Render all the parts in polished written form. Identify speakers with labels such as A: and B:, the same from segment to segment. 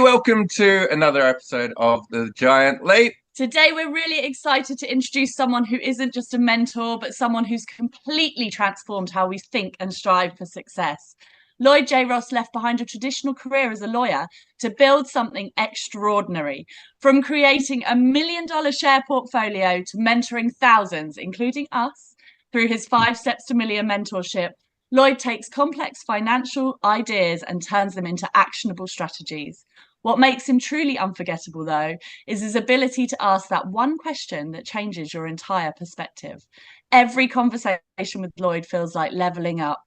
A: Welcome to another episode of The Giant Leap.
B: Today, we're really excited to introduce someone who isn't just a mentor, but someone who's completely transformed how we think and strive for success. Lloyd J. Ross left behind a traditional career as a lawyer to build something extraordinary. From creating $1 million share portfolio to mentoring thousands, including us, through his 5 Steps to Million Mentorship, Lloyd takes complex financial ideas and turns them into actionable strategies. What makes him truly unforgettable, though, is his ability to ask that one question that changes your entire perspective. Every conversation with Lloyd feels like leveling up.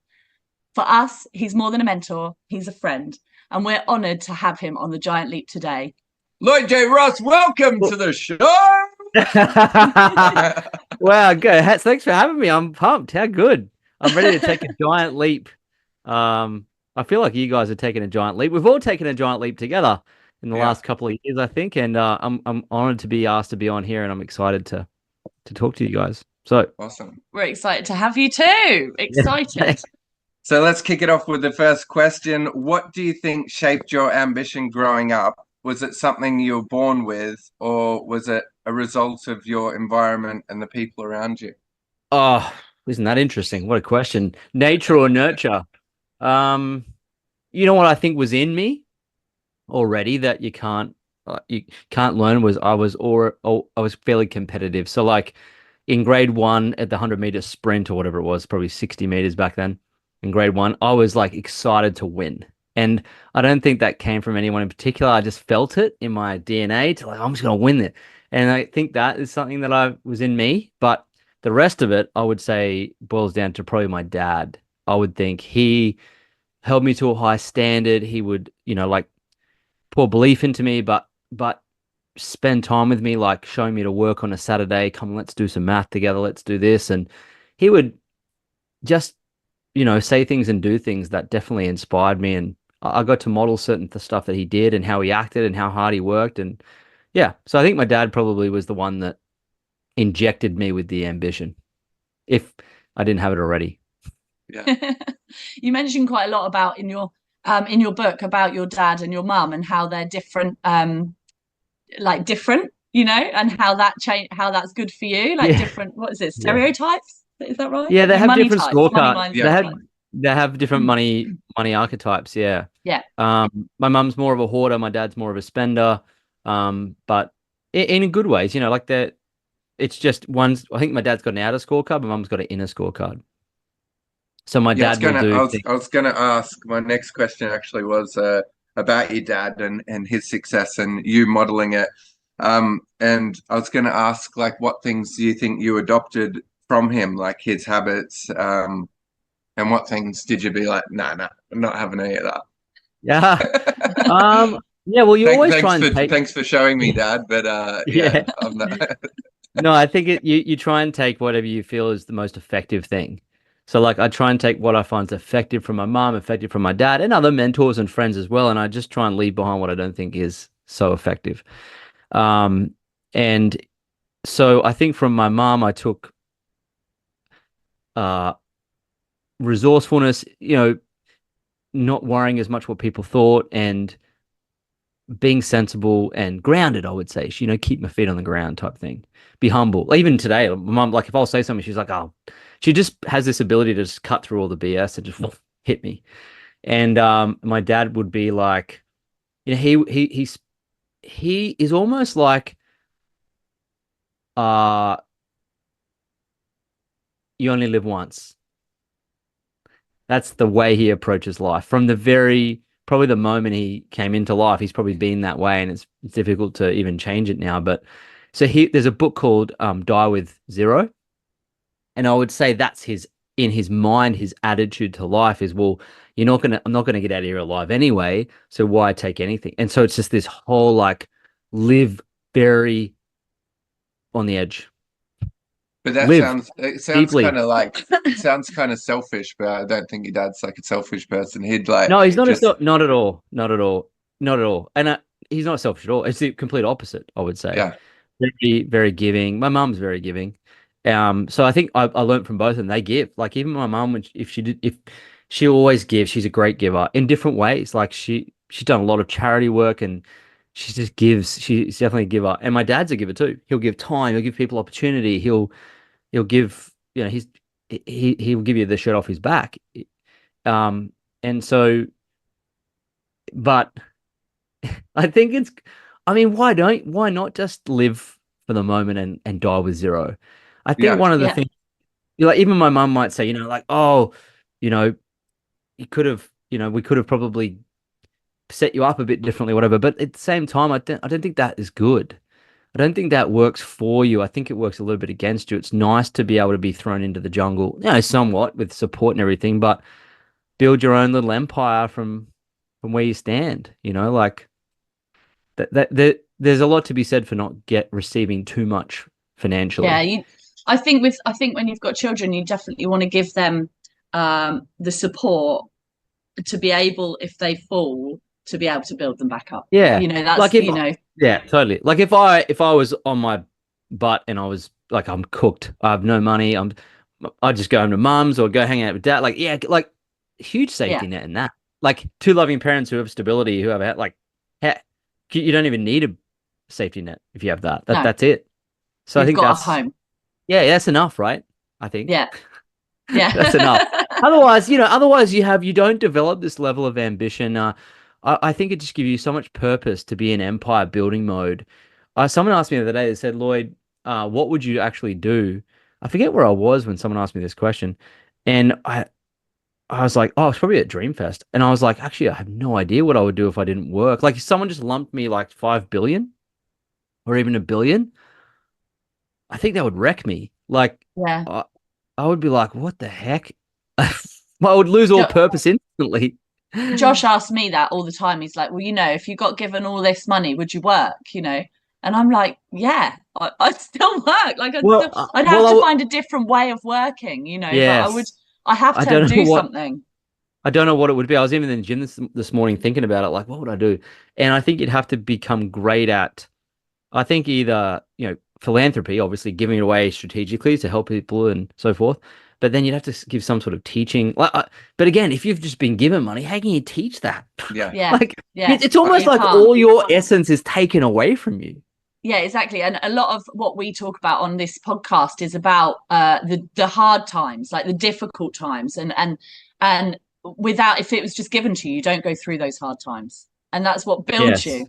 B: For us, he's more than a mentor, he's a friend, and we're honoured to have him on The Giant Leap today.
A: Lloyd J. Ross, welcome to the show.
C: Wow, good. Thanks for having me. I'm pumped. How good. I'm ready to take a giant leap. I feel like you guys are taking a giant leap. We've all taken a giant leap together in the last couple of years, I think, and I'm honored to be asked to be on here, and I'm excited to talk to you guys. So
A: awesome.
B: We're excited to have you too. Excited.
A: So let's kick it off with the first question. What do you think shaped your ambition growing up? Was it something you were born with, or was it a result of your environment and the people around you?
C: Oh, isn't that interesting? What a question. Nature or nurture? You know what I think was in me already that you can't learn was I was fairly competitive. So like in grade 1 at the 100-meter sprint or whatever it was, probably 60 meters back then. In grade 1, I was like excited to win. And I don't think that came from anyone in particular. I just felt it in my DNA to like, I'm just going to win it. And I think that is something that I was in me. But the rest of it, I would say, boils down to probably my dad. I would think he held me to a high standard. He would, like pour belief into me, but spend time with me, like showing me to work on a Saturday. Come, let's do some math together. Let's do this. And he would just, say things and do things that definitely inspired me. And I got to model certain stuff that he did and how he acted and how hard he worked. And yeah, so I think my dad probably was the one that injected me with the ambition, if I didn't have it already.
A: Yeah.
B: You mentioned quite a lot about in your book about your dad and your mum and how they're different, and how that's good for you, different, what is it, stereotypes? Is that right?
C: Yeah, they have different scorecards.
A: Yeah.
C: They have different money archetypes. Yeah.
B: Yeah.
C: My mum's more of a hoarder. My dad's more of a spender. But in good ways, like that. It's just one's. I think my dad's got an outer scorecard. My mum's got an inner scorecard. So my dad will do.
A: I was going to ask. My next question actually was about your dad and his success and you modeling it. And I was going to ask, like, what things do you think you adopted from him, like his habits, and what things did you be like, nah, I'm not having any of that?
C: Yeah. Yeah. Well, you always try and take.
A: Thanks for showing me, Dad. But yeah. I'm not.
C: No, I think you try and take whatever you feel is the most effective thing. So like I try and take what I find is effective from my mom, effective from my dad, and other mentors and friends as well. And I just try and leave behind what I don't think is so effective. And so I think from my mom, I took resourcefulness, not worrying as much what people thought, and being sensible and grounded, I would say. Keep my feet on the ground type thing. Be humble. Even today, my mom, like if I'll say something, she's like, oh, she just has this ability to just cut through all the BS and just hit me. And my dad would be like, he is almost like you only live once. That's the way he approaches life. From probably the moment he came into life, he's probably been that way, and it's difficult to even change it now. But so there's a book called Die with Zero. And I would say that's in his mind, his attitude to life is, well, I'm not gonna get out of here alive anyway, so why take anything? And so it's just this whole like live very on the edge.
A: But it sounds kind of selfish, but I don't think your dad's like a selfish person. He'd like
C: No, he's not not at all. Not at all. Not at all. And he's not selfish at all. It's the complete opposite, I would say.
A: Yeah.
C: Very, very giving. My mum's very giving. So I think I learned from both of them. They give. Like even my mum, if she always gives, she's a great giver in different ways. Like she she's done a lot of charity work, and she just gives. She's definitely a giver. And my dad's a giver too. He'll give time. He'll give people opportunity. He'll give. He'll give you the shirt off his back. And so, but I think it's. I mean, why not just live for the moment and die with zero? I think one of the things, like, even my mum might say, like, oh, you know, you could have, we could have probably set you up a bit differently, whatever. But at the same time, I don't think that is good. I don't think that works for you. I think it works a little bit against you. It's nice to be able to be thrown into the jungle, somewhat with support and everything, but build your own little empire from where you stand. Like there's a lot to be said for not receiving too much financially.
B: Yeah, I think when you've got children, you definitely want to give them the support to be able, if they fall, to be able to build them back up.
C: Yeah,
B: that's
C: like yeah, totally. Like if I was on my butt and I was like, I'm cooked, I have no money, I just go home to mum's or go hang out with dad. Like, yeah, like huge safety net in that. Like two loving parents who have stability, who have like, heck, you don't even need a safety net if you have that. That's it. So I think
B: got
C: that's
B: a home.
C: Yeah, that's enough, right? I think.
B: Yeah.
C: That's enough. Otherwise, you don't develop this level of ambition. I think it just gives you so much purpose to be in empire building mode. Someone asked me the other day, they said, Lloyd, what would you actually do? I forget where I was when someone asked me this question. And I was like, oh, it's probably at Dreamfest. And I was like, actually, I have no idea what I would do if I didn't work. Like if someone just lumped me like 5 billion or even 1 billion, I think that would wreck me. Like, I would be like, what the heck? I would lose all purpose instantly.
B: Josh asks me that all the time. He's like, well, if you got given all this money, would you work? And I'm like, yeah, I'd still work. Like I'd have to find a different way of working,
C: Yes.
B: But I have to do something.
C: I don't know what it would be. I was even in the gym this morning thinking about it, like, what would I do? And I think you'd have to become great at, I think either, philanthropy, obviously giving it away strategically to help people and so forth. But then you'd have to give some sort of teaching. But again, if you've just been given money, how can you teach that?
A: Yeah.
C: It's almost like all your essence is taken away from you.
B: Yeah, exactly. And a lot of what we talk about on this podcast is about the hard times, like the difficult times, and without, if it was just given to you, you don't go through those hard times, and that's what builds you.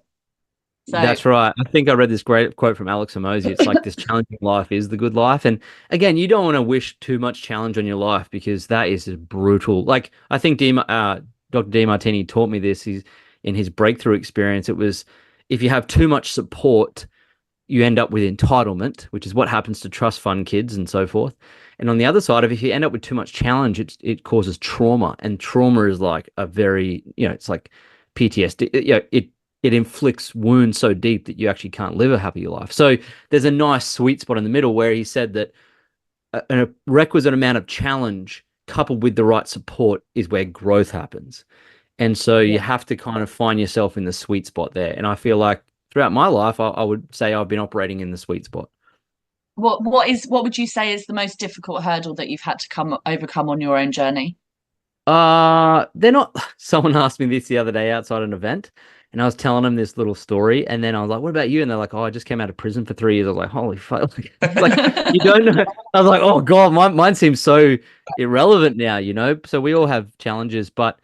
B: So,
C: that's right. I think I read this great quote from Alex Hormozy. It's like, this challenging life is the good life. And again, you don't want to wish too much challenge on your life, because that is brutal. Like I think Dr. Demartini taught me this. In his breakthrough experience, it was, if you have too much support, you end up with entitlement, which is what happens to trust fund kids and so forth. And on the other side of it, if you end up with too much challenge, it causes trauma. And trauma is like a very, it's like PTSD. It inflicts wounds so deep that you actually can't live a happy life. So there's a nice sweet spot in the middle where he said that a requisite amount of challenge coupled with the right support is where growth happens. And so you have to kind of find yourself in the sweet spot there. And I feel like throughout my life, I would say I've been operating in the sweet spot.
B: What would you say is the most difficult hurdle that you've had to overcome on your own journey?
C: They're not. Someone asked me this the other day outside an event, and I was telling them this little story, and then I was like, "What about you?" And they're like, "Oh, I just came out of prison for 3 years." I was like, "Holy fuck!" Like, you don't know. I was like, "Oh God, mine seems so irrelevant now." So we all have challenges, but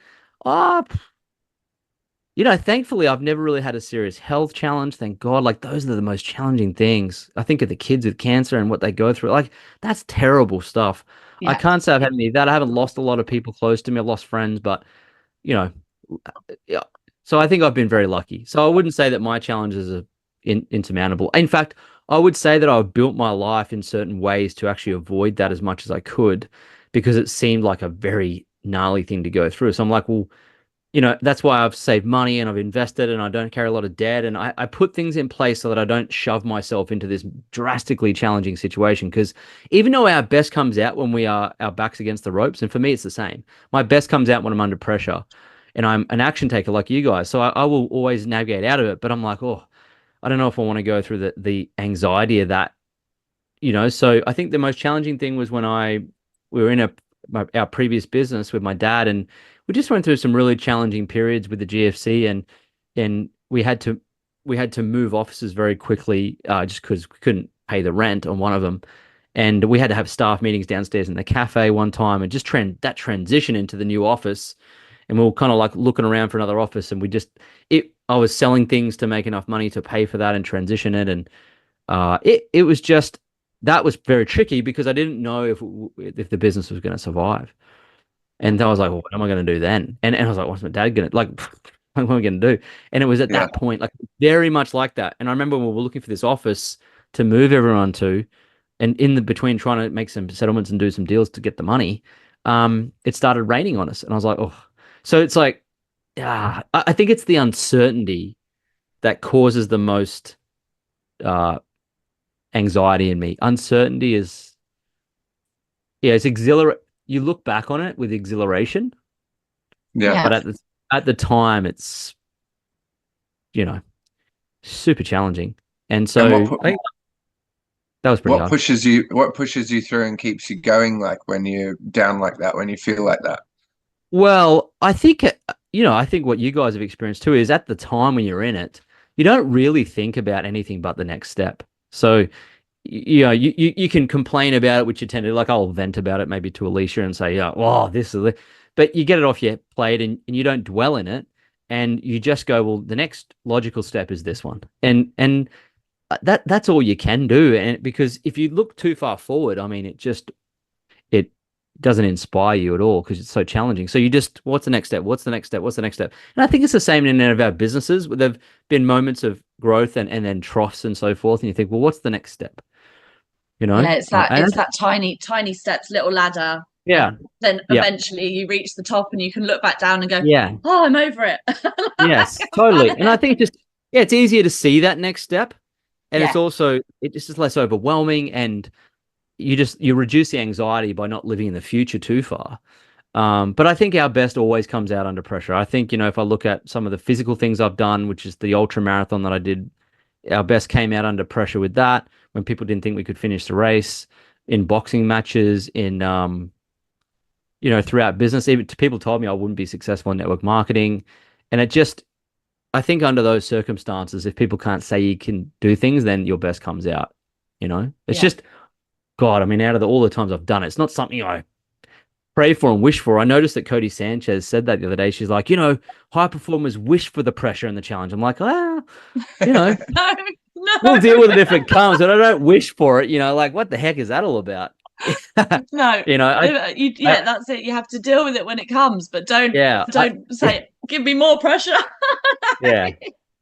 C: thankfully, I've never really had a serious health challenge. Thank God. Like, those are the most challenging things. I think of the kids with cancer and what they go through. Like, that's terrible stuff. Yeah. I can't say I've had any of that. I haven't lost a lot of people close to me. I've lost friends, but, yeah. So I think I've been very lucky. So I wouldn't say that my challenges are insurmountable. In fact, I would say that I've built my life in certain ways to actually avoid that as much as I could, because it seemed like a very gnarly thing to go through. So I'm like, well, that's why I've saved money and I've invested and I don't carry a lot of debt. And I put things in place so that I don't shove myself into this drastically challenging situation. Because even though our best comes out when we are our backs against the ropes, and for me, it's the same. My best comes out when I'm under pressure and I'm an action taker like you guys. So I will always navigate out of it. But I'm like, oh, I don't know if I want to go through the anxiety of that, So I think the most challenging thing was when we were in a our previous business with my dad, and we just went through some really challenging periods with the GFC, and we had to move offices very quickly, just because we couldn't pay the rent on one of them. And we had to have staff meetings downstairs in the cafe one time, and just that transition into the new office. And we were kind of like looking around for another office, and I was selling things to make enough money to pay for that and transition it. And it was just, that was very tricky because I didn't know if the business was going to survive. And I was like, well, what am I going to do then? And I was like, what's my dad going to, like, what am I going to do? And it was at that point, like, very much like that. And I remember when we were looking for this office to move everyone to, and in the between trying to make some settlements and do some deals to get the money, it started raining on us. And I was like, oh. So it's like, I think it's the uncertainty that causes the most anxiety in me. Uncertainty is, it's exhilarate. You look back on it with exhilaration.
A: Yeah.
C: But at the time, it's, super challenging. And so I think that was pretty hard.
A: What pushes you through and keeps you going, like when you're down like that, when you feel like that?
C: Well, I think, I think what you guys have experienced too is at the time when you're in it, you don't really think about anything but the next step. So, you can complain about it, which you tend to, like, I'll vent about it maybe to Alicia and say, yeah, well, this is, but you get it off your plate and you don't dwell in it, and you just go, well, the next logical step is this one. And that's all you can do. And because if you look too far forward, I mean, it doesn't inspire you at all because it's so challenging. So you just, what's the next step? What's the next step? What's the next step? And I think it's the same in any of our businesses where there've been moments of growth and then troughs and so forth. And you think, well, what's the next step?
B: Yeah, it's that tiny steps, little ladder.
C: Yeah.
B: Then eventually you reach the top and you can look back down and go,
C: yeah,
B: oh, I'm over it.
C: yes, totally. And I think it's easier to see that next step. And it's also, it's just less overwhelming, and you reduce the anxiety by not living in the future too far. But I think our best always comes out under pressure. I think, if I look at some of the physical things I've done, which is the ultra marathon that I did, our best came out under pressure with that, when people didn't think we could finish the race, in boxing matches, in, throughout business. Even people told me I wouldn't be successful in network marketing. And I think under those circumstances, if people can't say you can do things, then your best comes out. It's just, God, I mean, out of all the times I've done it, it's not something I pray for and wish for. I noticed that Cody Sanchez said that the other day. She's like, high performers wish for the pressure and the challenge. I'm like,
B: no,
C: we'll deal with it if it comes, but I don't wish for it. Like, what the heck is that all about?
B: No, that's it. You have to deal with it when it comes, but don't say, give me more pressure.
A: Hey,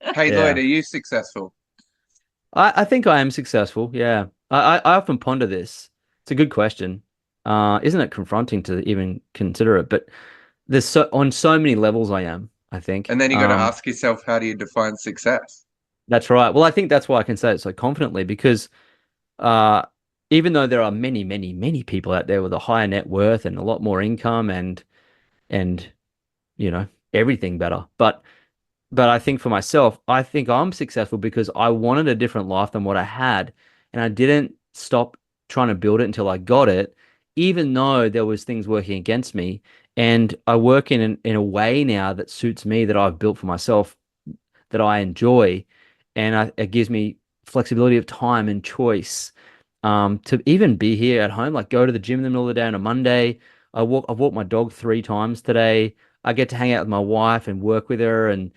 A: Lloyd, are you successful?
C: I think I am successful. Yeah. I often ponder this. It's a good question. Isn't it confronting to even consider it? But there's on so many levels I am, I think.
A: And then you got to ask yourself, how do you define success? That's
C: right. Well, I think that's why I can say it so confidently, because even though there are many, many, many people out there with a higher net worth and a lot more income and everything better, but I think for myself, I think I'm successful because I wanted a different life than what I had, and I didn't stop trying to build it until I got it, even though there was things working against me. And I work in a way now that suits me, that I've built for myself, that I enjoy, and it gives me flexibility of time and choice to even be here at home, like go to the gym in the middle of the day on a Monday. I've walked my dog 3 times today. I get to hang out with my wife and work with her and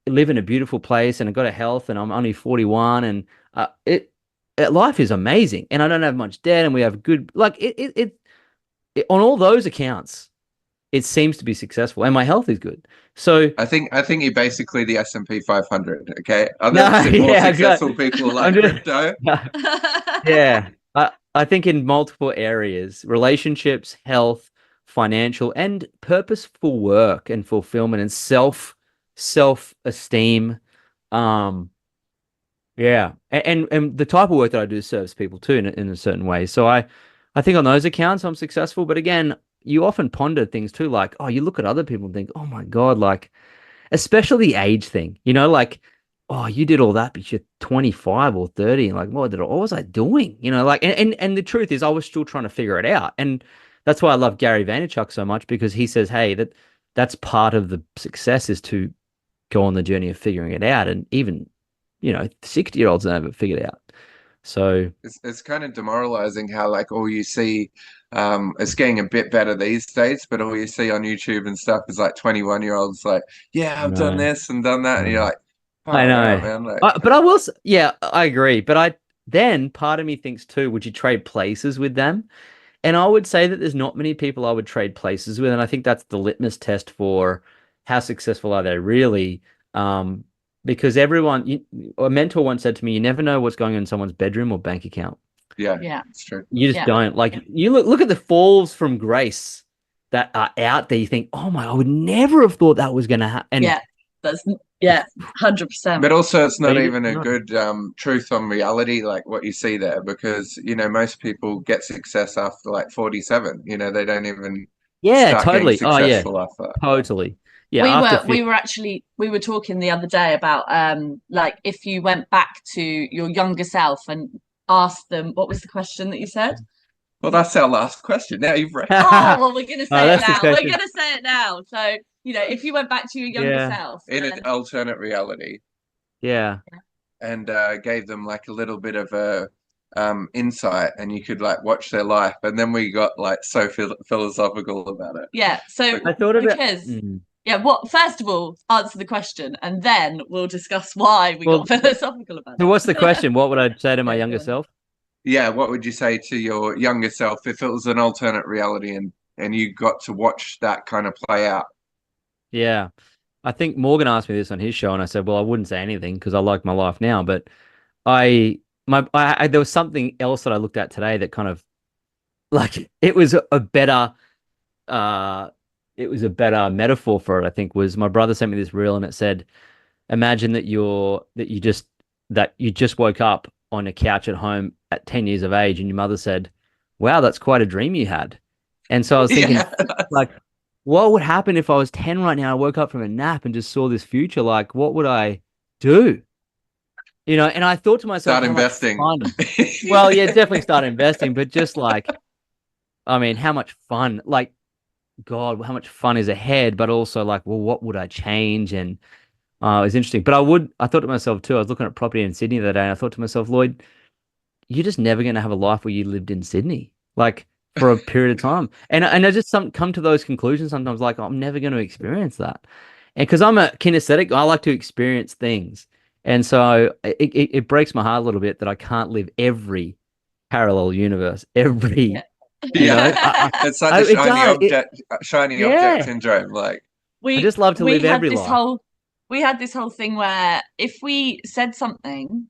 C: live in a beautiful place, and I've got a health, and I'm only 41, and life is amazing, and I don't have much debt, and we have good, like it on all those accounts, it seems to be successful, and my health is good. So
A: I think you're basically the S&P 500. Okay, more successful people like crypto.
C: Yeah, I think in multiple areas: relationships, health, financial, and purposeful work and fulfillment and self-esteem. Yeah, and the type of work that I do serves people too in a certain way. So I think on those accounts I'm successful. But again, you often ponder things too, like, oh, you look at other people and think, oh my God, like, especially the age thing, like, oh, you did all that, but you're 25 or 30, and like, what was I doing? Like, and the truth is, I was still trying to figure it out. And that's why I love Gary Vaynerchuk so much, because he says, hey, that's part of the success is to go on the journey of figuring it out. And even, 60-year-olds never figured it out. So
A: it's kind of demoralizing how like all you see, it's getting a bit better these days, but all you see on YouTube and stuff is like 21-year-olds like, yeah, I've done this and done that, and you're like,
C: I
A: far
C: know,
A: out, man. Like,
C: but I will. Yeah, I agree. But then part of me thinks too, would you trade places with them? And I would say that there's not many people I would trade places with, and I think that's the litmus test for how successful are they really. Because a mentor once said to me, you never know what's going on in someone's bedroom or bank account.
B: Yeah,
A: it's true.
C: You just don't. Like, you look at the falls from grace that are out there. You think, oh my, I would never have thought that was going to happen.
B: That's 100%.
A: But also, it's not even a good truth on reality, like what you see there, because most people get success after like 47. They don't even start
C: totally.
A: getting successful after that.
C: Totally. Yeah,
B: we were talking the other day about like if you went back to your younger self and asked them, what was the question that you said?
A: Well, that's our last question. Now you've read.
B: Oh, well, we're going to say it now. We're going to say it now. So, if you went back to your younger self.
A: In an alternate reality.
C: Yeah.
A: And gave them like a little bit of a insight, and you could like watch their life. And then we got like so philosophical about it.
B: Yeah. So
C: I thought about
B: first of all, answer the question, and then we'll discuss why we got philosophical about it.
C: So what's the question? What would I say to my younger self?
A: Yeah, what would you say to your younger self if it was an alternate reality and you got to watch that kind of play out?
C: Yeah. I think Morgan asked me this on his show, and I said, well, I wouldn't say anything because I like my life now. But there was something else that I looked at today that kind of like it was a better metaphor for it, I think. Was my brother sent me this reel, and it said, imagine that you just woke up on a couch at home at 10 years of age, and your mother said, wow, that's quite a dream you had. And so I was thinking, like, what would happen if I was 10 right now? I woke up from a nap and just saw this future. Like, what would I do? And I thought to myself,
A: start investing.
C: Well, yeah, definitely start investing, but just like, I mean, how much fun, like, God, how much fun is ahead, but also like, well, what would I change? And it was interesting. But I thought to myself too, I was looking at property in Sydney the other day, and I thought to myself, Lloyd, you're just never going to have a life where you lived in Sydney, like for a period of time. And I just come to those conclusions sometimes, like, I'm never going to experience that. And because I'm a kinesthetic, I like to experience things. And so it breaks my heart a little bit that I can't live every parallel universe,
A: it's such a shiny object syndrome. Like,
C: I just love to live every life.
B: We had this whole thing where if we said something,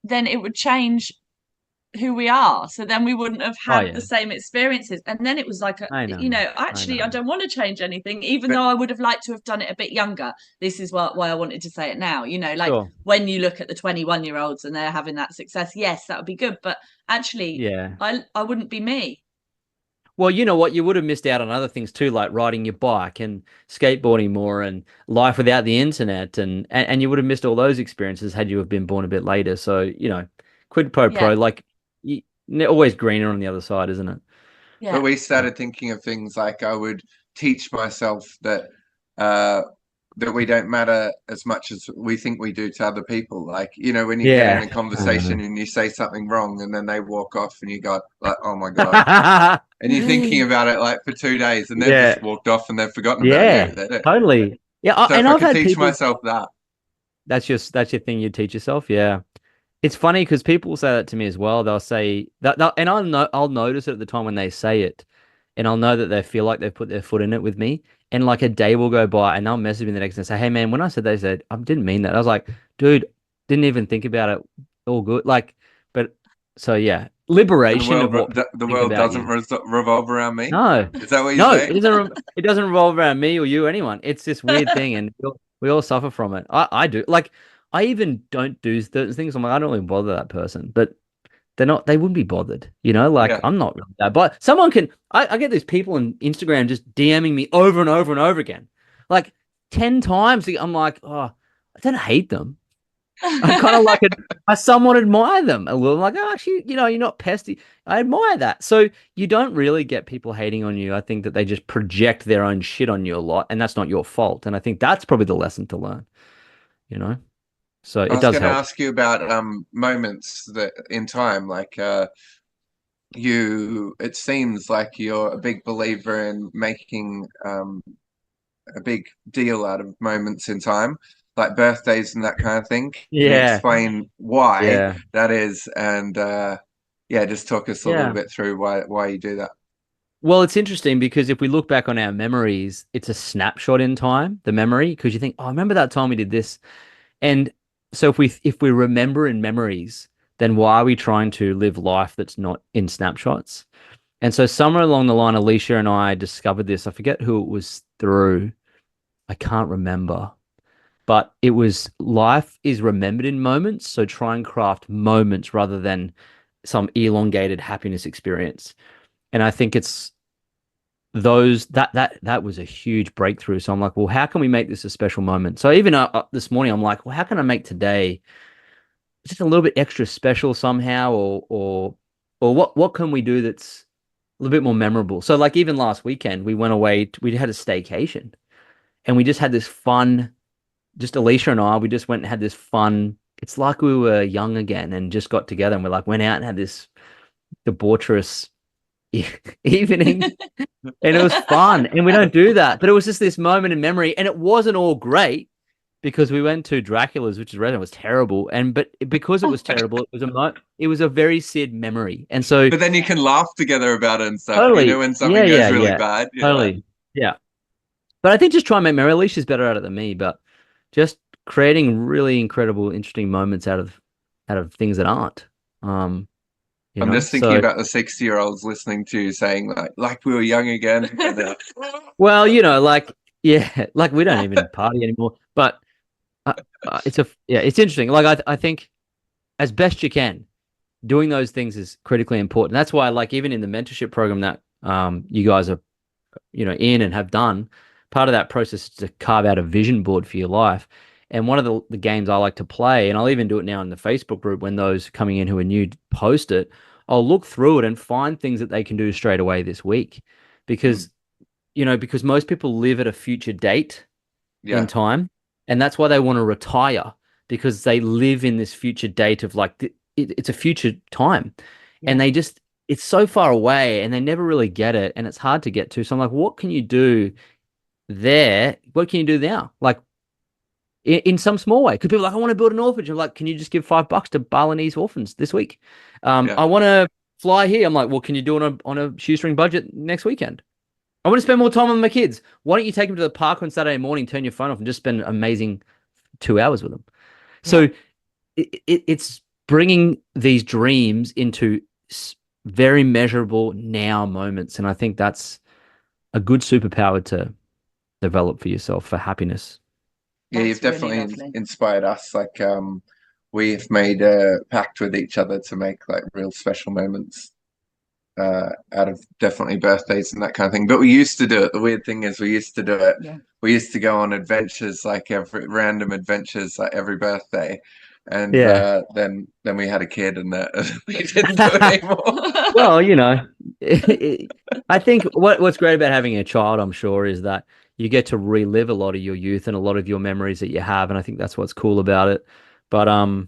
B: then it would change who we are. So then we wouldn't have had the same experiences. And then it was like, I don't want to change anything, even though I would have liked to have done it a bit younger. This is why I wanted to say it now. When you look at the 21-year-olds and they're having that success, yes, that would be good. But actually, I wouldn't be me.
C: Well, you know what? You would have missed out on other things too, like riding your bike and skateboarding more and life without the internet. And you would have missed all those experiences had you have been born a bit later. So, quid pro quo, like always greener on the other side, isn't it?
A: Yeah. But we started thinking of things like I would teach myself that that we don't matter as much as we think we do to other people. Like, when you get in a conversation and you say something wrong and then they walk off and you go like, oh my God. And you're thinking about it like for 2 days and they've just walked off and they've forgotten about you.
C: Totally. Yeah.
A: So and I've had teach myself that.
C: That's your thing you teach yourself. Yeah. It's funny because people say that to me as well. They'll say that, and I'll notice it at the time when they say it, and I'll know that they feel like they've put their foot in it with me. And like a day will go by, and they'll message me the next day and say, "Hey man, when I said they said I didn't mean that." I was like, "Dude, didn't even think about it. All good." Like, but so yeah, liberation of what
A: the world doesn't revolve around me.
C: No,
A: is that what you're saying?
C: It doesn't revolve around me or you or anyone. It's this weird thing, and we all suffer from it. I do. Like, I even don't do certain things. I'm like, I don't even bother that person, but they wouldn't be bothered, I'm not really that, but someone can, I get these people on Instagram just DMing me over and over and over again, like 10 times. I'm like, oh, I don't hate them. I kind of like it. I somewhat admire them a little. Like, oh, actually, you're not pesty. I admire that. So you don't really get people hating on you. I think that they just project their own shit on you a lot, and that's not your fault. And I think that's probably the lesson to learn, you know? So
A: I
C: it
A: was
C: does
A: going to
C: help.
A: ask you about moments that in time, like it seems like you're a big believer in making a big deal out of moments in time, like birthdays and that kind of thing. Can you
C: Yeah.
A: explain why
C: Yeah.
A: that is? And yeah, just talk us a little
C: Yeah.
A: bit through why you do that.
C: Well, it's interesting because if we look back on our memories, it's a snapshot in time, the memory, because you think, oh, I remember that time we did this. And so if we remember in memories, then why are we trying to live life that's not in snapshots? And so somewhere along the line, Alicia and I discovered this. I forget who it was through. I can't remember. But it was life is remembered in moments. So try and craft moments rather than some elongated happiness experience. And I think it's those that was a huge breakthrough. So I'm like, well, how can we make this a special moment? So even this morning, I'm like, well, how can I make today just a little bit extra special somehow, or what can we do that's a little bit more memorable? So like even last weekend, we went away, we had a staycation, and we just had this fun. Just Alicia and I, we just went and had this fun. It's like we were young again and just got together and we like went out and had this debaucherous evening. And it was fun. And we don't do that. But it was just this moment in memory. And it wasn't all great because we went to Dracula's, which is red, and it was terrible. But because it was terrible, it was a very sad memory. And so
A: But then you can laugh together about it and stuff.
C: totally,
A: When
C: yeah,
A: something goes really
C: yeah,
A: bad.
C: totally. Yeah. But I think just try and make memory. Alicia's better at it than me, but just creating really incredible, interesting moments out of things that aren't.
A: I'm just thinking about the 60-year-olds listening to you saying like we were young again.
C: Well, like yeah, like we don't even party anymore. But it's interesting. Like I think as best you can, doing those things is critically important. That's why, like, even in the mentorship program that you guys are, in and have done, part of that process is to carve out a vision board for your life. And one of the games I like to play, and I'll even do it now in the Facebook group when those coming in who are new post it, I'll look through it and find things that they can do straight away this week. Because, because most people live at a future date in time. And that's why they want to retire, because they live in this future date of like, it's a future time. Yeah. And it's so far away and they never really get it. And it's hard to get to. So I'm like, what can you do there? What can you do now? Like in some small way. Because people are like, I want to build an orphanage. I'm like, can you just give $5 to Balinese orphans this week? I want to fly here. I'm like, well, can you do it on a shoestring budget next weekend? I want to spend more time with my kids. Why don't you take them to the park on Saturday morning, turn your phone off, and just spend an amazing 2 hours with them? So it's bringing these dreams into very measurable now moments. And I think that's a good superpower to develop for yourself for happiness.
A: Yeah, you've definitely inspired us. Like we've made a pact with each other to make like real special moments out of definitely birthdays and that kind of thing. But we used to do it. The weird thing is we used to do it. Yeah. We used to go on adventures, like random adventures, like every birthday. And then we had a kid and we didn't do it anymore.
C: Well, I think what's great about having a child, I'm sure, is that you get to relive a lot of your youth and a lot of your memories that you have. And I think that's what's cool about it. But I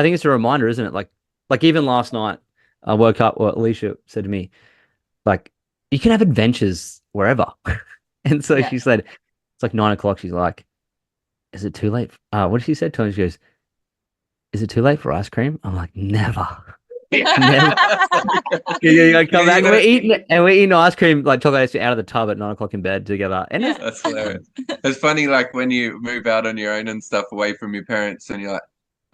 C: think it's a reminder, isn't it? Like even last night, I woke up, or Alicia said to me, like, you can have adventures wherever. And so she said, it's like 9 o'clock. She's like, is it too late? What did she say? She goes, is it too late for ice cream? I'm like, never. Never. Come back. We're eating ice cream, like chocolate ice cream out of the tub at 9 o'clock in bed together. And
A: that's hilarious. It's funny, like when you move out on your own and stuff away from your parents, and you're like,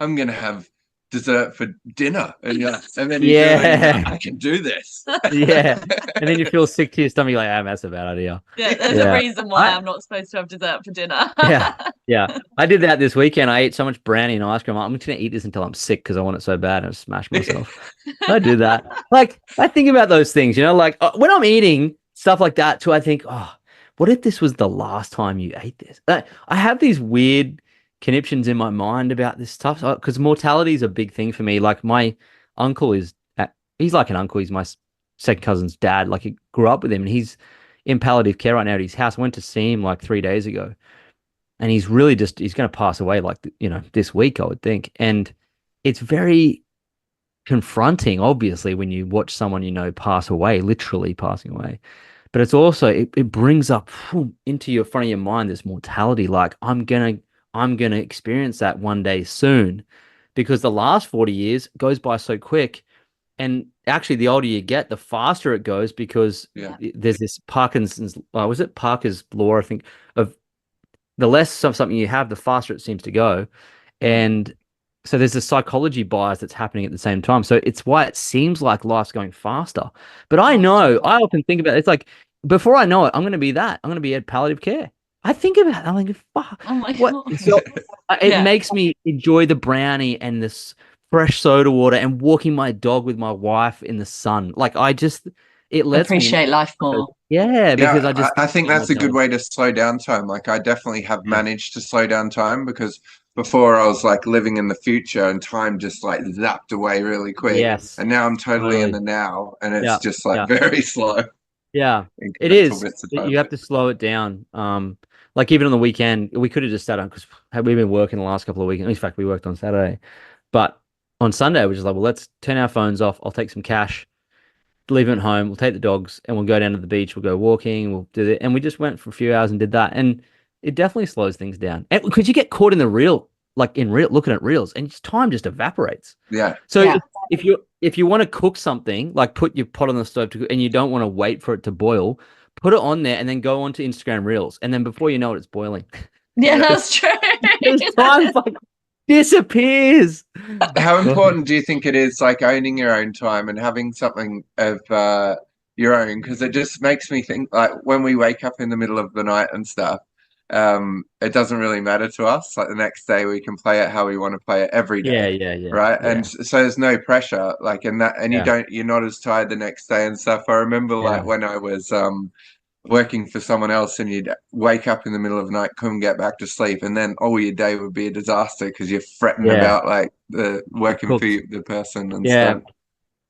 A: I'm gonna have dessert for dinner, and then you do it, and you're like, I can do this.
C: And then you feel sick to your stomach. You're like, that's a bad idea.
B: There's a reason why I'm not supposed to have dessert for dinner.
C: I did that this weekend. I ate so much brownie and ice cream. I'm just gonna eat this until I'm sick because I want it so bad, and I smash myself. I do that. Like I think about those things, like when I'm eating stuff like that too. I think, oh, what if this was the last time you ate this? I have these weird conniptions in my mind about this stuff because mortality is a big thing for me. Like my uncle he's like an uncle. He's my second cousin's dad. Like he grew up with him, and he's in palliative care right now at his house. I went to see him like 3 days ago, and he's really he's going to pass away like this week, I would think. And it's very confronting, obviously, when you watch someone pass away, literally passing away. But it's also it brings up into your front of your mind this mortality. Like I'm gonna experience that one day soon, because the last 40 years goes by so quick. And actually, the older you get, the faster it goes, because there's this Parkinson's, was it Parker's law, I think, of the less of something you have, the faster it seems to go. And so there's a psychology bias that's happening at the same time. So it's why it seems like life's going faster. But I often think about it. It's like, before I know it, I'm going to be that. I'm going to be at palliative care. I think about it. I'm like, fuck.
B: Oh my God.
C: So it makes me enjoy the brownie and this fresh soda water and walking my dog with my wife in the sun. Like it lets
B: appreciate life more.
C: Yeah, because
A: I think that's a good way to slow down time. Like I definitely have managed to slow down time, because before I was like living in the future and time just like zapped away really quick.
C: Yes.
A: And now I'm totally in the now, and it's just like very slow.
C: Yeah, it is. You have to slow it down. Like even on the weekend, we could have just sat on, because we've been working the last couple of weekends. In fact, we worked on Saturday, but on Sunday we're just like, well, let's turn our phones off. I'll take some cash, leave it at home. We'll take the dogs and we'll go down to the beach. We'll go walking. We'll do it. And we just went for a few hours and did that. And it definitely slows things down. And because you get caught in the reel, like looking at reels, and time just evaporates.
A: Yeah.
C: So if you want to cook something, like put your pot on the stove and you don't want to wait for it to boil, put it on there and then go onto Instagram Reels. And then before you know it, it's boiling.
B: Yeah, that's true.
C: Time like disappears.
A: How important do you think it is, like owning your own time and having something of your own? Because it just makes me think, like when we wake up in the middle of the night and stuff, it doesn't really matter to us. Like the next day we can play it how we want to play it every day.
C: Yeah.
A: Right.
C: Yeah.
A: And so there's no pressure, like in that, and you're not as tired the next day and stuff. I remember like when I was working for someone else, and you'd wake up in the middle of the night, couldn't get back to sleep, and then your day would be a disaster because you're fretting about like the working for the person and stuff.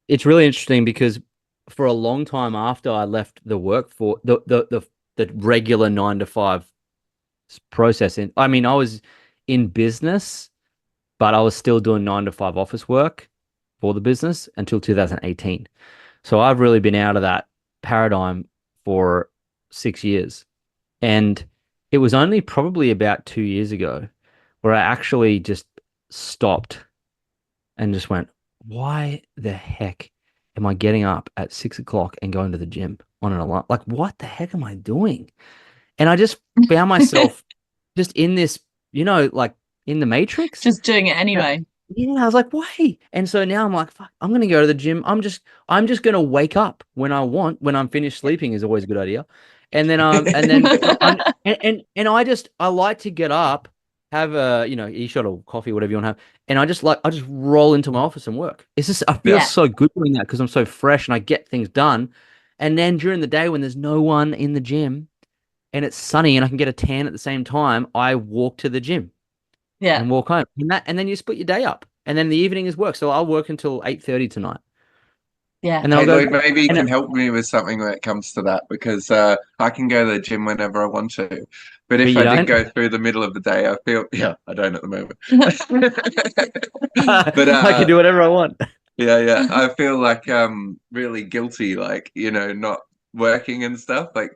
C: It's really interesting, because for a long time after I left the work for the regular 9 to 5 process, I mean, I was in business, but I was still doing 9 to 5 office work for the business until 2018. So I've really been out of that paradigm for 6 years. And it was only probably about 2 years ago where I actually just stopped and just went, why the heck am I getting up at 6 o'clock and going to the gym on an alarm? Like, what the heck am I doing? And I just found myself just in this, like in the Matrix.
B: Just doing it anyway.
C: Yeah, I was like, why? And so now I'm like, fuck, I'm going to go to the gym. I'm just going to wake up when I want. When I'm finished sleeping is always a good idea. And then I like to get up, have a, e-shot or coffee, whatever you want to have. And I just roll into my office and work. It's just, I feel so good doing that because I'm so fresh and I get things done. And then during the day when there's no one in the gym and it's sunny and I can get a tan at the same time, I walk to the gym. Yeah. And walk home. And then you split your day up. And then the evening is work. So I'll work until 8:30 tonight.
B: Yeah.
A: And then Lloyd, maybe you can help me with something when it comes to that, because I can go to the gym whenever I want to. But if I did go through the middle of the day, I feel I don't at the moment. But
C: I can do whatever I want.
A: Yeah. I feel like really guilty, like, not working and stuff, like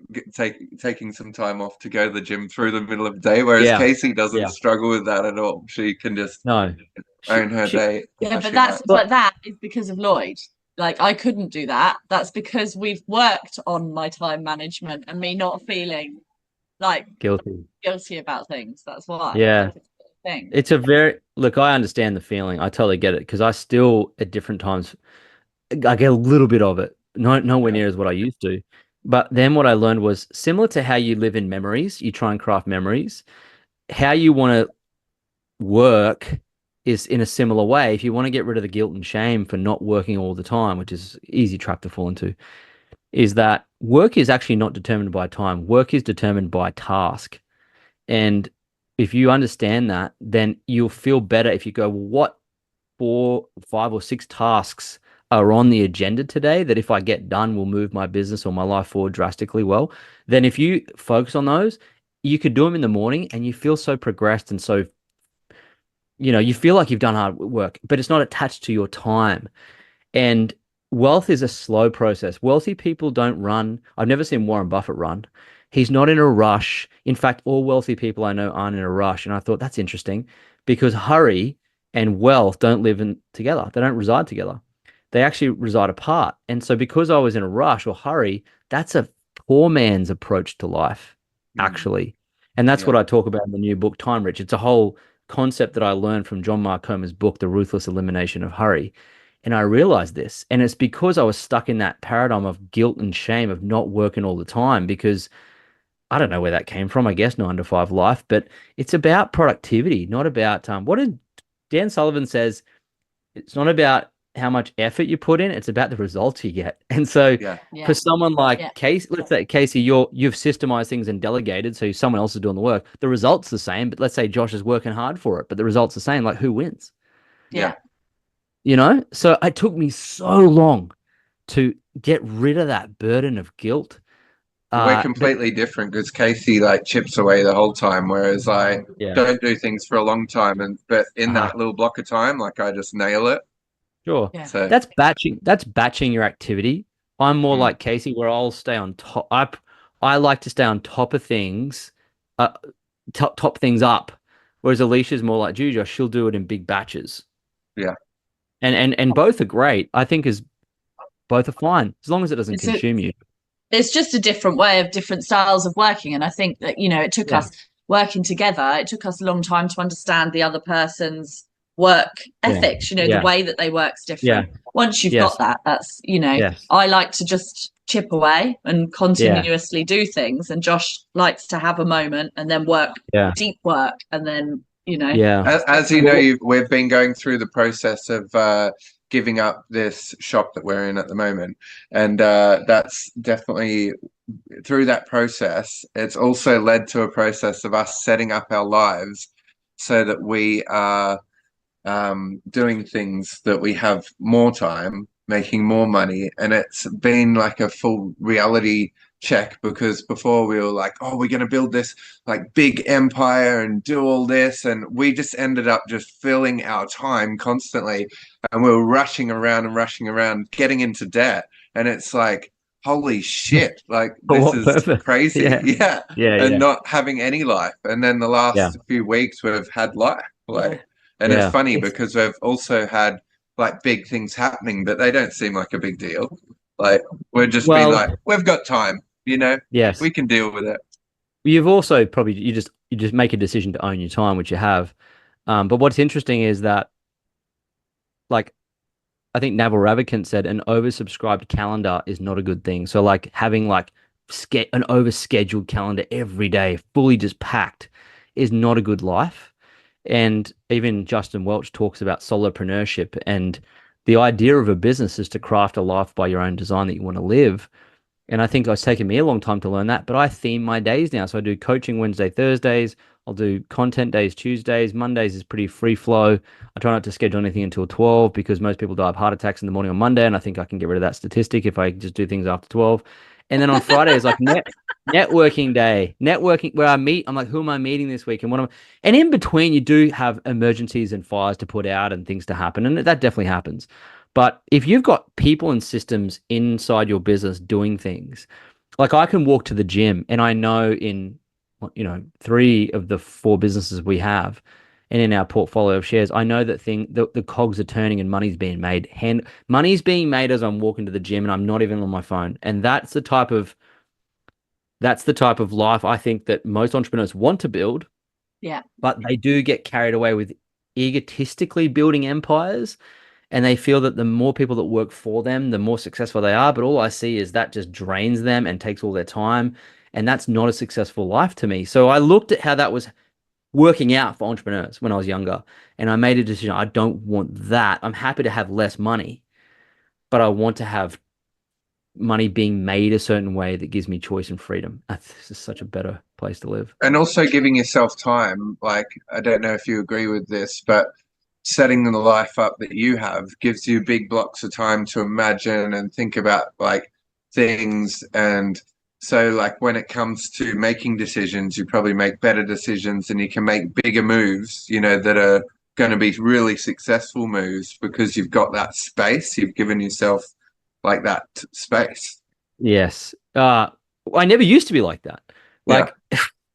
A: taking some time off to go to the gym through the middle of the day, whereas Cacey doesn't struggle with that at all. She can just own her day.
B: Yeah, but that is because of Lloyd. Like I couldn't do that. That's because we've worked on my time management and me not feeling like guilty about things. That's why.
C: Yeah. It's look, I understand the feeling. I totally get it, because I still at different times I get a little bit of it. Nowhere near as what I used to. But then what I learned was similar to how you live in memories, you try and craft memories, how you want to work is in a similar way. If you want to get rid of the guilt and shame for not working all the time, which is an easy trap to fall into, is that work is actually not determined by time. Work is determined by task. And if you understand that, then you'll feel better if you go, well, what 4, 5, or 6 tasks are on the agenda today that if I get done will move my business or my life forward drastically well. Then if you focus on those, you could do them in the morning and you feel so progressed and so, you feel like you've done hard work, but it's not attached to your time. And wealth is a slow process. Wealthy people don't run. I've never seen Warren Buffett run. He's not in a rush. In fact, all wealthy people I know aren't in a rush. And I thought that's interesting because hurry and wealth don't live together. They don't reside together. They actually reside apart. And so because I was in a rush or hurry, that's a poor man's approach to life, actually. And that's what I talk about in the new book, Time Rich. It's a whole concept that I learned from John Mark Comer's book, The Ruthless Elimination of Hurry. And I realized this. And it's because I was stuck in that paradigm of guilt and shame of not working all the time because I don't know where that came from, I guess, 9 to 5 life, but it's about productivity, not about what did Dan Sullivan says, it's not about how much effort you put in, it's about the results you get. And so for someone like Casey, let's say Casey, you've systemized things and delegated, so someone else is doing the work. The result's the same, but let's say Josh is working hard for it, but the result's the same. Like who wins? So it took me so long to get rid of that burden of guilt.
A: We're completely different because Casey like chips away the whole time, whereas I don't do things for a long time, but in that little block of time, like I just nail it.
C: Sure. So that's batching. That's batching your activity. I'm more like Casey, where I'll stay on top. I like to stay on top of things, top things up. Whereas Alicia's more like Juju. She'll do it in big batches.
A: Yeah.
C: And both are great. I think both are fine as long as it doesn't consume you.
B: It's just a different way of different styles of working. And I think that, it took us working together. It took us a long time to understand the other person's work ethics, the way that they work's different. Once you've got that, that's, I like to just chip away and continuously do things. And Josh likes to have a moment and then work deep work. And then,
A: As you know, we've been going through the process of giving up this shop that we're in at the moment. And that's definitely through that process. It's also led to a process of us setting up our lives so that we are doing things that we have more time, making more money. And it's been like a full reality check because before we were like, oh, we're going to build this like big empire and do all this, and we just ended up just filling our time constantly, and we were rushing around getting into debt. And it's like, holy shit, like this is crazy. And not having any life. And then the last few weeks we've had life, and it's funny because we've also had like big things happening, but they don't seem like a big deal. Like we're just being like, we've got time, we can deal with it.
C: You've also probably you just make a decision to own your time, which you have. But what's interesting is that, like, I think Naval Ravikant said an oversubscribed calendar is not a good thing. So like having like an overscheduled calendar every day, fully just packed, is not a good life. And even Justin Welch talks about solopreneurship, and the idea of a business is to craft a life by your own design that you want to live. And I think it's taken me a long time to learn that, but I theme my days now. So I do coaching Wednesday, Thursdays. I'll do content days, Tuesdays. Mondays is pretty free flow. I try not to schedule anything until 12 because most people die of heart attacks in the morning on Monday. And I think I can get rid of that statistic if I just do things after 12. And then on Friday is like networking day, where I meet. I'm like, who am I meeting this week? And in between, you do have emergencies and fires to put out and things to happen. And that definitely happens. But if you've got people and systems inside your business doing things, like I can walk to the gym and I know in, 3 of the 4 businesses we have and in our portfolio of shares, I know that the cogs are turning and money's being made. Money's being made as I'm walking to the gym and I'm not even on my phone. And that's the type of life I think that most entrepreneurs want to build.
B: Yeah.
C: But they do get carried away with egotistically building empires. And they feel that the more people that work for them, the more successful they are. But all I see is that just drains them and takes all their time. And that's not a successful life to me. So I looked at how that was working out for entrepreneurs when I was younger. And I made a decision. I don't want that. I'm happy to have less money, but I want to have money being made a certain way that gives me choice and freedom. This is such a better place to live.
A: And also giving yourself time. Like, I don't know if you agree with this, but setting the life up that you have gives you big blocks of time to imagine and think about like things. And so like when it comes to making decisions, you probably make better decisions and you can make bigger moves, you know, that are going to be really successful moves because you've got that space. You've given yourself like that space.
C: Yes. I never used to be like that. Like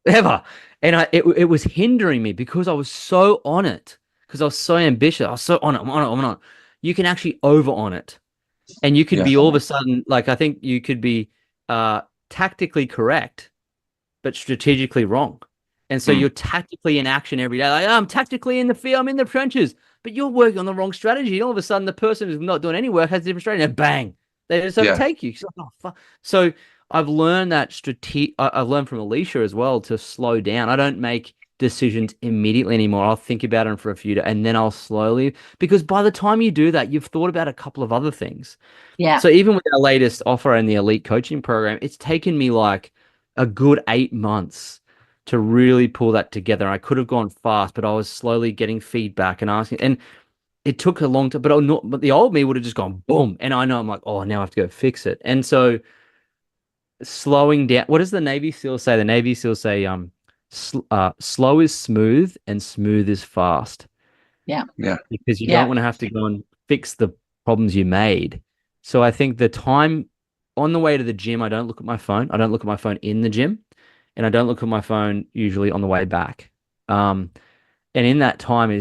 C: ever. And it was hindering me because I was so on it. Because I was so ambitious. I was so on it. I'm on it. I'm on it. You can actually over on it. And you could be all of a sudden, like, I think you could be tactically correct, but strategically wrong. And so you're tactically in action every day. Like, I'm tactically in the field, I'm in the trenches, but you're working on the wrong strategy. And all of a sudden, the person who's not doing any work has a different strategy, and bang, they just overtake you. Like, oh, fuck. So I've learned that I've learned from Alicia as well to slow down. I don't make decisions immediately anymore. I'll think about them for a few days, and then I'll slowly, because by the time you do that, you've thought about a couple of other things.
B: Yeah.
C: So even with our latest offer in the elite coaching program, it's taken me like a good 8 months to really pull that together. I could have gone fast, but I was slowly getting feedback and asking, and it took a long time, but the old me would have just gone boom. And I know I'm like, oh, now I have to go fix it. And so slowing down, what does the Navy SEAL say? The Navy SEAL say, slow is smooth and smooth is fast.
B: Yeah.
C: Because you don't want to have to go and fix the problems you made. So I think the time on the way to the gym, I don't look at my phone. I don't look at my phone in the gym, and I don't look at my phone usually on the way back. And in that time,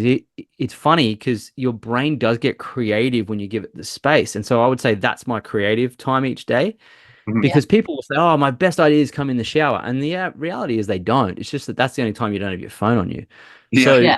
C: it's funny because your brain does get creative when you give it the space. And so I would say that's my creative time each day. Because people will say, oh, my best ideas come in the shower. And the reality is they don't. It's just that that's the only time you don't have your phone on you. So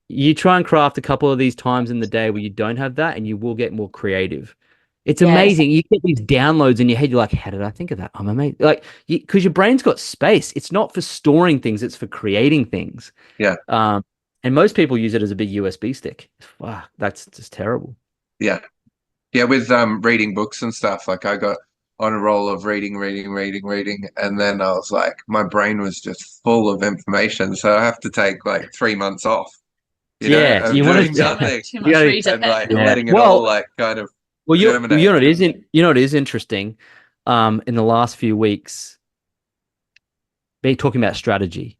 C: you try and craft a couple of these times in the day where you don't have that, and you will get more creative. It's amazing. You get these downloads in your head. You're like, how did I think of that? I'm amazing. Like, because your brain's got space. It's not for storing things. It's for creating things.
A: Yeah.
C: And most people use it as a big USB stick. Wow, that's just terrible.
A: Yeah. Yeah. With reading books and stuff, like I got on a roll of reading. And then I was like, my brain was just full of information. So I have to take like 3 months off, you know, of doing nothing and like letting it all like kind of germinate.
C: You know, it is interesting. In the last few weeks, talking about strategy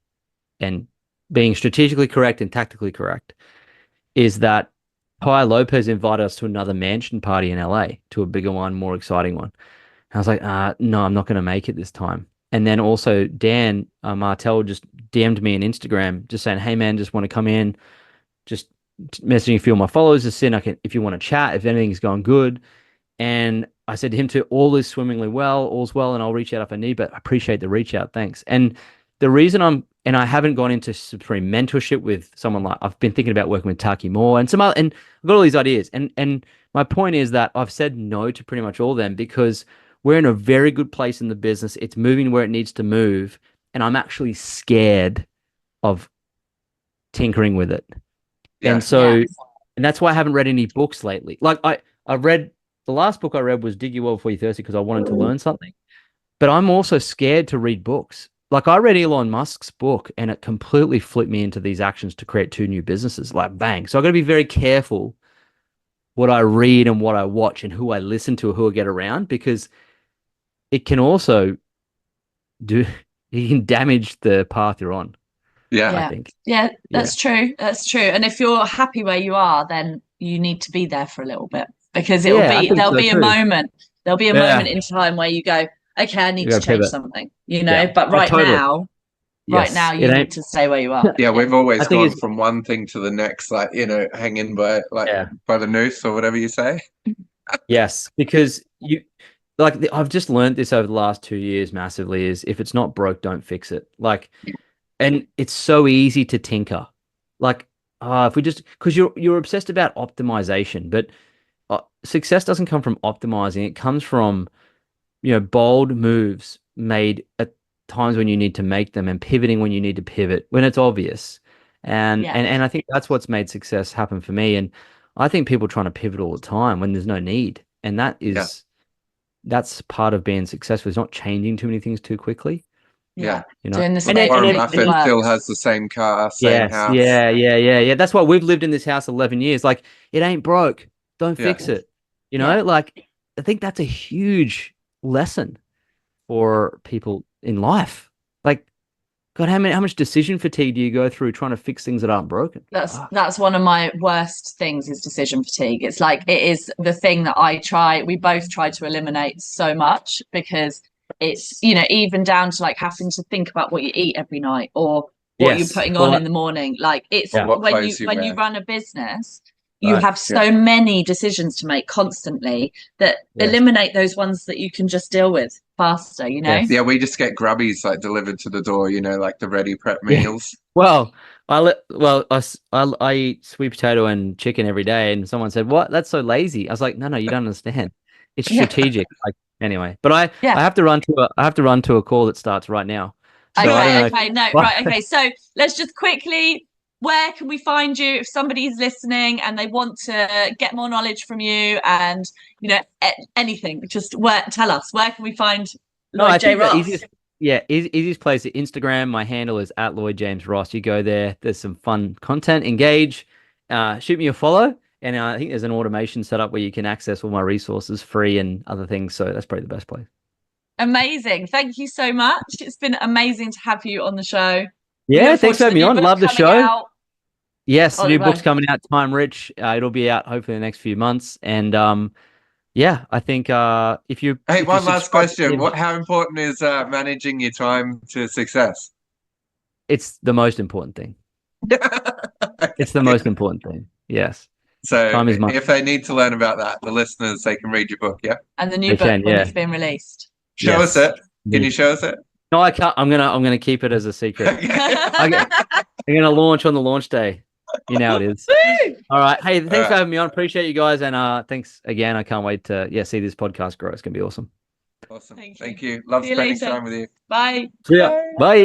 C: and being strategically correct and tactically correct, is that Pi Lopez invited us to another mansion party in LA, to a bigger one, more exciting one. I was like, no, I'm not going to make it this time. And then also Dan Martell just DM'd me on Instagram, just saying, hey man, just want to come in, just messaging a few of my followers, just saying, if you want to chat, if anything's going good. And I said to him too, all is swimmingly well, all's well, and I'll reach out if I need, but I appreciate the reach out. Thanks. And the reason I haven't gone into supreme mentorship with someone like, I've been thinking about working with Taki Moore and some other, and I've got all these ideas. And my point is that I've said no to pretty much all of them because we're in a very good place in the business. It's moving where it needs to move. And I'm actually scared of tinkering with it. Yeah. And so, and that's why I haven't read any books lately. Like I read, the last book I read was Dig Your Well Before You're Thirsty because I wanted to learn something. But I'm also scared to read books. Like I read Elon Musk's book and it completely flipped me into these actions to create 2 new businesses, like bang. So I've got to be very careful what I read and what I watch and who I listen to or who I get around, because it can also you can damage the path you're on. I think.
B: Yeah, that's true. That's true. And if you're happy where you are, then you need to be there for a little bit, because there'll be a moment in time where you go, okay, I need to change something, you know, but right now you need to stay where you are.
A: Yeah, we've always gone from one thing to the next, like, you know, hanging by by the noose or whatever you say.
C: Yes, because I've just learned this over the last 2 years massively, is if it's not broke, don't fix it. Like, and it's so easy to tinker. Like, if we just, because you're obsessed about optimization, but success doesn't come from optimizing. It comes from, you know, bold moves made at times when you need to make them, and pivoting when you need to pivot, when it's obvious. And I think that's what's made success happen for me. And I think people trying to pivot all the time when there's no need. And that is that's part of being successful, is not changing too many things too quickly.
A: Yeah.
C: You know,
B: Doing the
A: Like
B: same
A: Warren
C: then
A: Buffett
B: works.
A: still has the same car, same house.
C: yeah. That's why we've lived in this house 11 years. Like, it ain't broke. Don't
A: Yeah.
C: fix it. You know, like, I think that's a huge lesson for people in life. Like, God, how much decision fatigue do you go through trying to fix things that aren't broken?
B: That's one of my worst things, is decision fatigue. It's like, it is the thing that we both try to eliminate so much, because it's, you know, even down to like having to think about what you eat every night, or what you're putting on in the morning. Like, it's when you run a business, you have so many decisions to make constantly, that eliminate those ones that you can just deal with faster, you know?
A: Yeah, we just get grubbies like delivered to the door, you know, like the ready prep meals.
C: Well, I eat sweet potato and chicken every day, and someone said, "What? That's so lazy." I was like, "No, you don't understand. It's strategic." Like, anyway, but I have to run to a call that starts right now. So
B: okay. So let's just quickly, where can we find you if somebody's listening and they want to get more knowledge from you, and, you know, anything? Just tell us, where can we find Lloyd J. Ross?
C: Easiest place is Instagram. My handle is @LloydJamesRoss. You go there. There's some fun content. Engage. Shoot me a follow. And I think there's an automation set up where you can access all my resources free and other things. So that's probably the best place.
B: Amazing. Thank you so much. It's been amazing to have you on the show.
C: Yeah, thanks for having me on. Love the show. Yes, new book's coming out, Time Rich. It'll be out hopefully in the next few months. And yeah, I think if you...
A: Hey, one last question. How important is managing your time to success?
C: It's the most important thing. It's the most important thing. Yes.
A: So if they need to learn about that, the listeners, they can read your book, yeah?
B: And the new book when it's been released.
A: Show us it. Can you show us it?
C: No, I can't. I'm gonna keep it as a secret. I'm gonna launch on the launch day. You know it is. All right. Hey, thanks for having me on. Appreciate you guys, and thanks again. I can't wait to see this podcast grow. It's gonna be awesome.
A: Awesome. Thank you. Love spending time with you.
B: Bye.
C: Yeah. Bye.